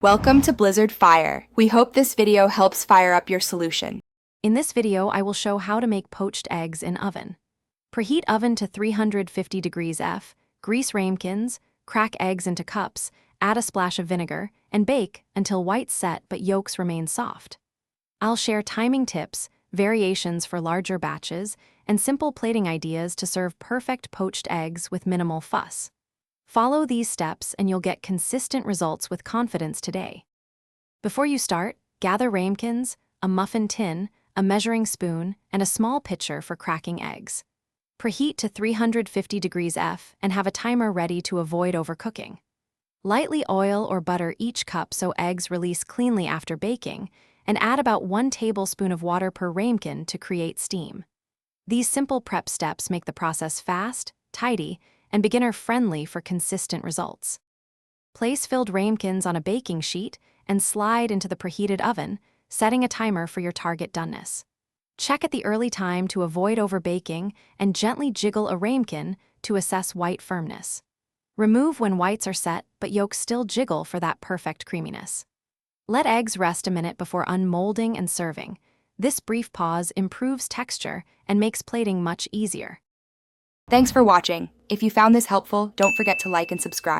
Welcome to Blizzard Fire. We hope this video helps fire up your solution. In this video, I will show how to make poached eggs in oven. Preheat oven to 350 degrees F, grease ramekins, crack eggs into cups, add a splash of vinegar, and bake until whites set but yolks remain soft. I'll share timing tips, variations for larger batches, and simple plating ideas to serve perfect poached eggs with minimal fuss. Follow these steps and you'll get consistent results with confidence today. Before you start, gather ramekins, a muffin tin, a measuring spoon, and a small pitcher for cracking eggs. Preheat to 350 degrees F and have a timer ready to avoid overcooking. Lightly oil or butter each cup so eggs release cleanly after baking, and add about 1 tablespoon of water per ramekin to create steam. These simple prep steps make the process fast, tidy, and beginner-friendly for consistent results. Place filled ramekins on a baking sheet and slide into the preheated oven, setting a timer for your target doneness. Check at the early time to avoid overbaking and gently jiggle a ramekin to assess white firmness. Remove when whites are set but yolks still jiggle for that perfect creaminess. Let eggs rest a minute before unmolding and serving. This brief pause improves texture and makes plating much easier. Thanks for watching. If you found this helpful, don't forget to like and subscribe.